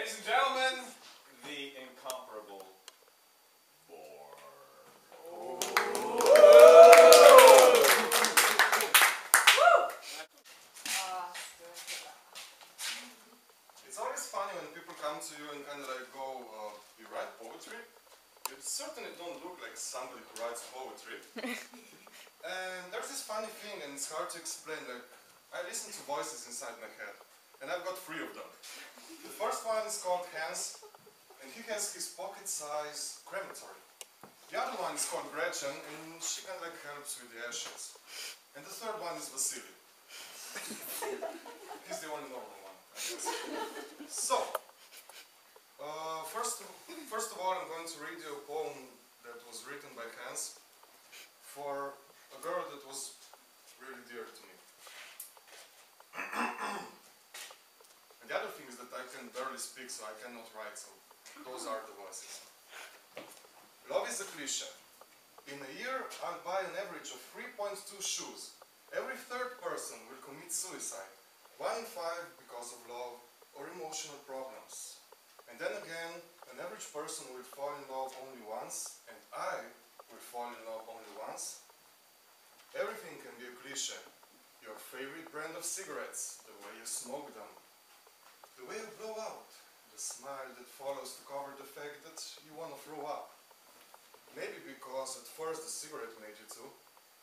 Ladies and gentlemen, the incomparable Bor. It's always funny when people come to you and kind of like go, you write poetry? You certainly don't look like somebody who writes poetry. And there's this funny thing, and it's hard to explain. Like, I listen to voices inside my head, and I've got 3 of them. The first one is called Hans, and he has his pocket-sized crematory. The other one is called Gretchen, and she kind of like helps with the ashes. And the third one is Vasily. He's the only normal one, I guess. So, first of all, I'm going to read you a poem that was written by Hans for a girl that was really dear to me. And the other thing is that I can barely speak, so I cannot write, so those are the voices. Love is a cliche. In a year, I'll buy an average of 3.2 shoes. Every third person will commit suicide. 1 in 5 because of love or emotional problems. And then again, an average person will fall in love only once, and I will fall in love only once. Everything can be a cliche. Your favorite brand of cigarettes, the way you smoke them, the way you blow out, the smile that follows to cover the fact that you want to throw up. Maybe because at first the cigarette made you to,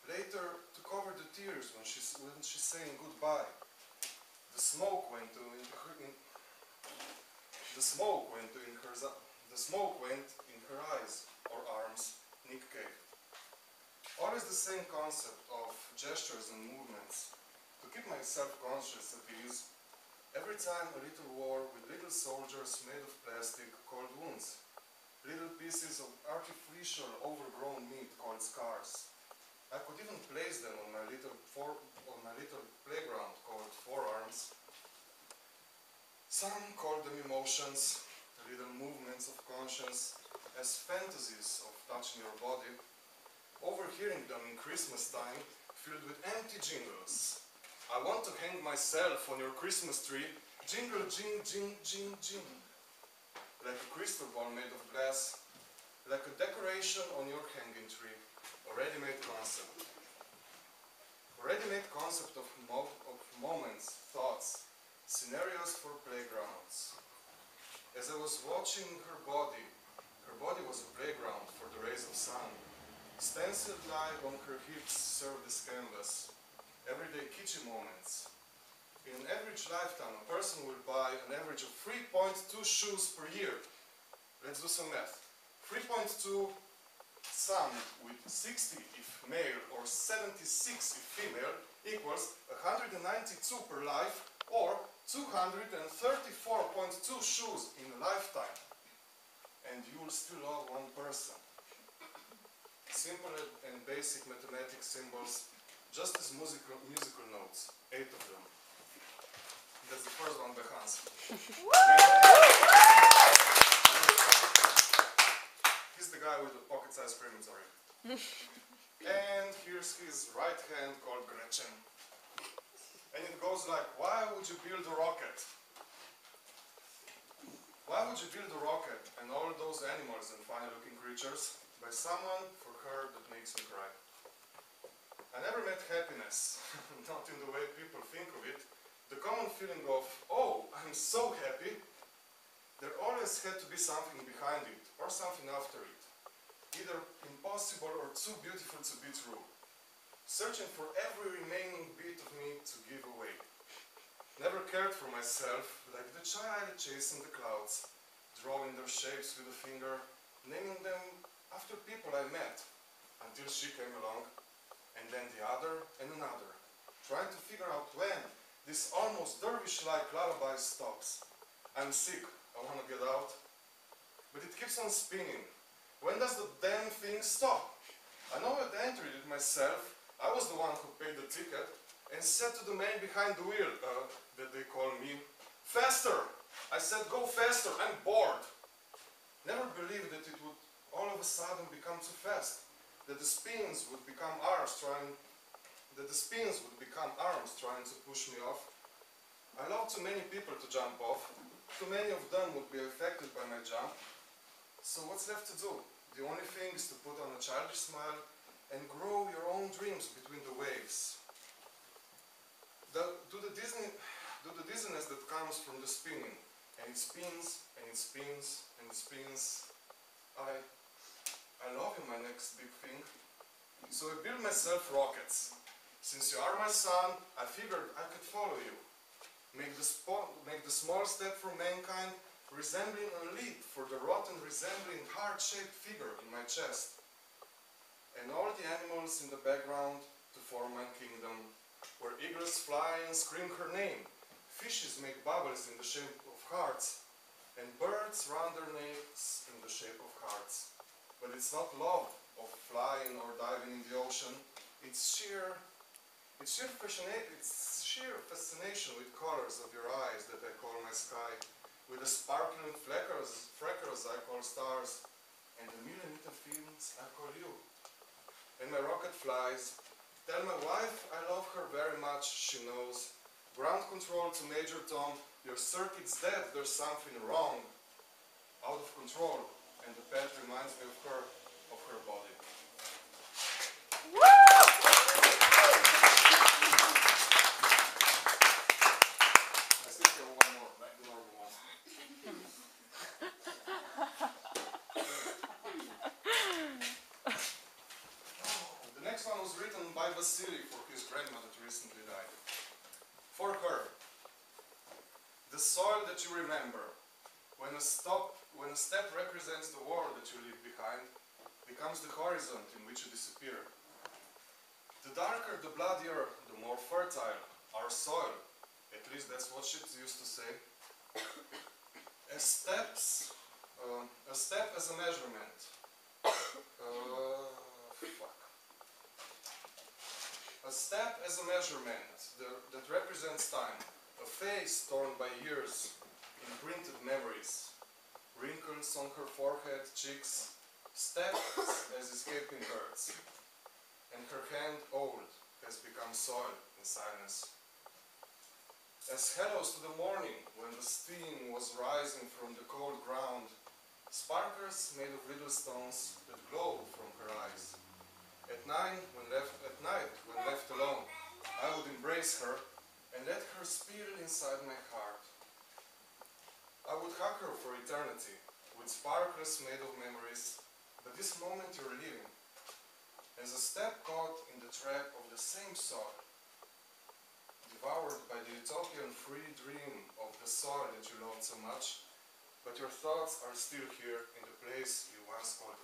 later to cover the tears when she's saying goodbye. The smoke went in her eyes or arms, Nick Cave. Always the same concept of gestures and movements. To keep myself conscious at ease, every time a little war with little soldiers made of plastic called wounds, little pieces of artificial overgrown meat called scars. I could even place them on my little playground called forearms. Some call them emotions, little movements of conscience, as fantasies of touching your body. Overhearing them in Christmas time, filled with empty jingles. I want to hang myself on your Christmas tree, jingle, jing, jing, jing, jing. Like a crystal ball made of glass, like a decoration on your hanging tree, a ready-made concept. A ready-made concept of moments, thoughts, scenarios for playgrounds. As I was watching her body was a playground for the rays of sun. Stenciled light on her hips served as canvas. Everyday kitchen moments. In an average lifetime, a person will buy an average of 3.2 shoes per year. Let's do some math. 3.2 summed with 60 if male or 76 if female equals 192 per life or 234.2 shoes in a lifetime. And you will still love one person. Simple and basic mathematics symbols, just as musical notes, 8 of them. That's the first one by Hans. He's the guy with the pocket-sized crematory. And here's his right hand called Gretchen. And it goes like, why would you build a rocket? Why would you build a rocket and all those animals and funny-looking creatures by someone for her that makes me cry? I never met happiness, not in the way people think of it. The common feeling of, oh, I'm so happy. There always had to be something behind it, or something after it. Either impossible or too beautiful to be true. Searching for every remaining bit of me to give away. Never cared for myself, like the child chasing the clouds, drawing their shapes with a finger, naming them after people I met, until she came along, and then the other and another, trying to figure out when this almost dervish-like lullaby stops. I'm sick, I want to get out, but it keeps on spinning. When does the damn thing stop? I know I'd entered it myself. I was the one who paid the ticket and said to the man behind the wheel, that they call me, faster! I said, go faster, I'm bored. Never believed that it would all of a sudden become too fast, that the spins would become arms trying to push me off. I love too many people to jump off, too many of them would be affected by my jump. So what's left to do? The only thing is to put on a childish smile and grow your own dreams between the waves. Do the dizziness that comes from the spinning, and it spins, and it spins, and it spins. I love you, my next big thing. So I built myself rockets. Since you are my son, I figured I could follow you. Make the small step for mankind resembling a leap for the rotten resembling heart-shaped figure in my chest. And all the animals in the background to form my kingdom, where eagles fly and scream her name, fishes make bubbles in the shape of hearts, and birds round their necks in the shape of hearts. But it's not love of flying or diving in the ocean, it's sheer fascination with colors of your eyes that I call my sky, with the sparkling freckles I call stars, and the millimeter things I call you. And my rocket flies. Tell my wife I love her very much, she knows. Ground control to Major Tom, your circuit's dead, there's something wrong. Out of control, and the pet reminds me of her body. I still have one more, like the normal one. The next one was written by Vasily for his grandma that recently died. For her, the soil that you remember, when a step represents the world that you leave behind, becomes the horizon in which you disappear. The darker, the bloodier, the more fertile our soil. At least that's what she used to say. A step as a measurement. A step as a measurement that represents time. A face torn by years, imprinted memories. Wrinkles on her forehead, cheeks. Steps as escaping birds. And her hand, old, has become soil in silence. As hellos to the morning, when the steam was rising from the cold ground, sparkles made of little stones that glow from her eyes. At night, when left alone, I would embrace her and let her spill inside my heart. I would hug her for eternity, with sparkles made of memories, but this moment you're leaving, as a step caught in the trap of the same soil, devoured by the utopian free dream of the soil that you loved so much, but your thoughts are still here in the place you once called